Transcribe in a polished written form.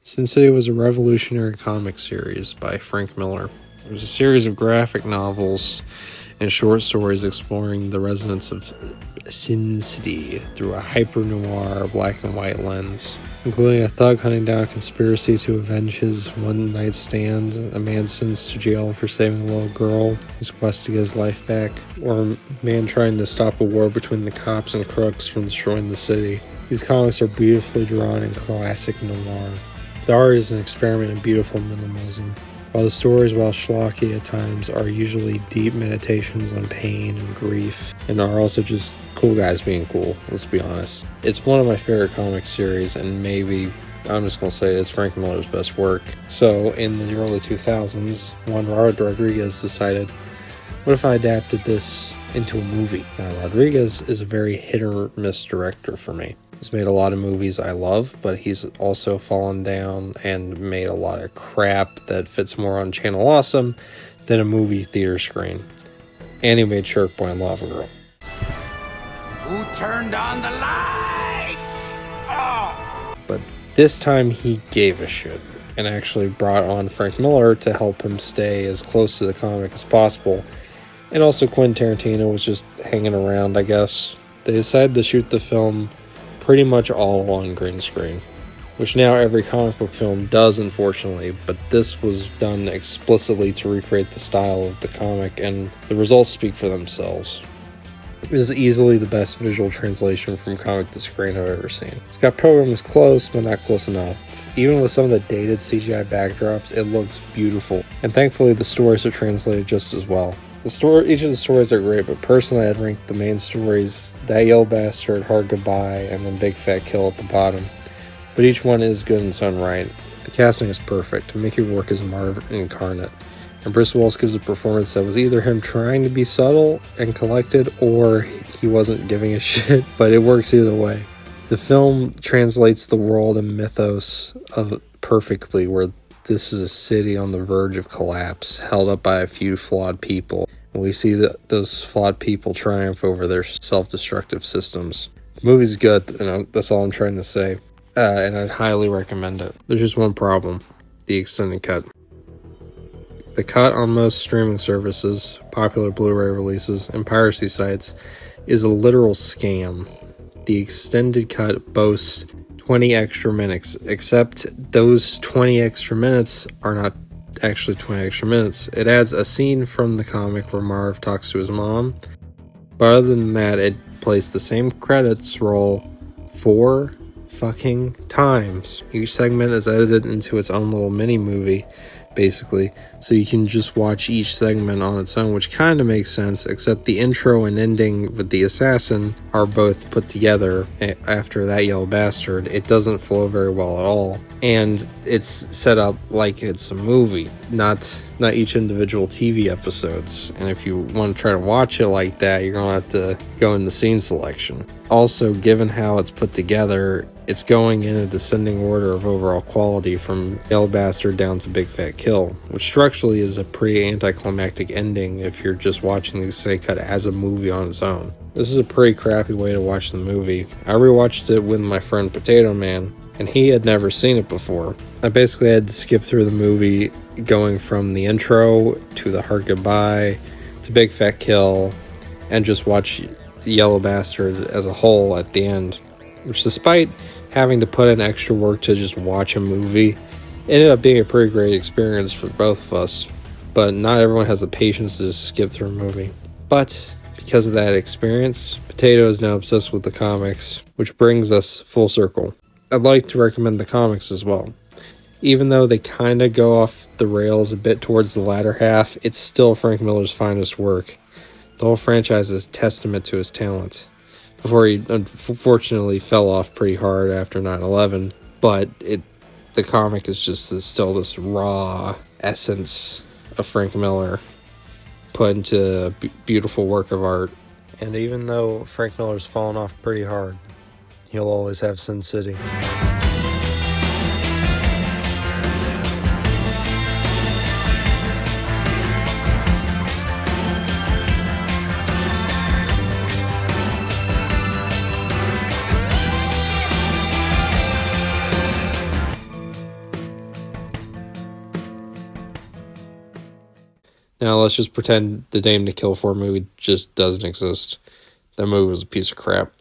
Sin City was a revolutionary comic series by Frank Miller. It was a series of graphic novels and short stories exploring the residents of Sin City through a hyper-noir black and white lens, including a thug hunting down a conspiracy to avenge his one-night stand, a man sentenced to jail for saving a little girl, his quest to get his life back, or a man trying to stop a war between the cops and crooks from destroying the city. These comics are beautifully drawn in classic noir. The art is an experiment in beautiful minimalism, while the stories, while schlocky at times, are usually deep meditations on pain and grief, and are also just cool guys being cool, let's be honest. It's one of my favorite comic series, and maybe, I'm just going to say it's Frank Miller's best work. So, in the early 2000s, Robert Rodriguez decided, what if I adapted this into a movie? Now, Rodriguez is a very hit or miss director for me. He's made a lot of movies I love, but he's also fallen down and made a lot of crap that fits more on Channel Awesome than a movie theater screen. And he made Shark Boy and Lava Girl. Who turned on the lights? Oh. But this time he gave a shit and actually brought on Frank Miller to help him stay as close to the comic as possible. And also Quentin Tarantino was just hanging around, I guess. They decided to shoot the film pretty much all on green screen, which now every comic book film does, unfortunately, but this was done explicitly to recreate the style of the comic, and the results speak for themselves. It is easily the best visual translation from comic to screen I've ever seen. Scott Pilgrim is close, but not close enough. Even with some of the dated CGI backdrops, it looks beautiful, and thankfully the stories are translated just as well. Each of the stories are great, but personally I'd rank the main stories, That Yellow Bastard, Hard Goodbye, and then Big Fat Kill at the bottom. But each one is good in its own right. The casting is perfect. Mickey Rourke is Marv incarnate. And Bruce Willis gives a performance that was either him trying to be subtle and collected, or he wasn't giving a shit, but it works either way. The film translates the world and mythos perfectly, where this is a city on the verge of collapse, held up by a few flawed people. And we see those flawed people triumph over their self-destructive systems. The movie's good, and that's all I'm trying to say. And I'd highly recommend it. There's just one problem: the extended cut. The cut on most streaming services, popular Blu-ray releases, and piracy sites is a literal scam. The extended cut boasts 20 extra minutes, except those 20 extra minutes are not actually 20 extra minutes. It adds a scene from the comic where Marv talks to his mom, but other than that, it plays the same credits roll 4 fucking times. Each segment is edited into its own little mini movie, basically, so you can just watch each segment on its own, which kind of makes sense, except the intro and ending with the assassin are both put together after That Yellow Bastard. It doesn't flow very well at all, and it's set up like it's a movie, not each individual TV episodes. And if you want to try to watch it like that, you're gonna have to go into scene selection. Also, given how it's put together, it's going in a descending order of overall quality from Yellow Bastard down to Big Fat Kill, which structurally is a pretty anticlimactic ending if you're just watching the extended cut as a movie on its own. This is a pretty crappy way to watch the movie. I rewatched it with my friend Potato Man, and he had never seen it before. I basically had to skip through the movie, going from the intro to the Hard Goodbye to Big Fat Kill, and just watch Yellow Bastard as a whole at the end, which, despite having to put in extra work to just watch a movie, ended up being a pretty great experience for both of us. But not everyone has the patience to just skip through a movie. But because of that experience, Potato is now obsessed with the comics, which brings us full circle. I'd like to recommend the comics as well. Even though they kind of go off the rails a bit towards the latter half, it's still Frank Miller's finest work. The whole franchise is a testament to his talent. Before he unfortunately fell off pretty hard after 9/11, but the comic is just still this raw essence of Frank Miller put into a beautiful work of art. And even though Frank Miller's fallen off pretty hard, he'll always have Sin City. Now let's just pretend the Dame to Kill For movie just doesn't exist. That movie was a piece of crap.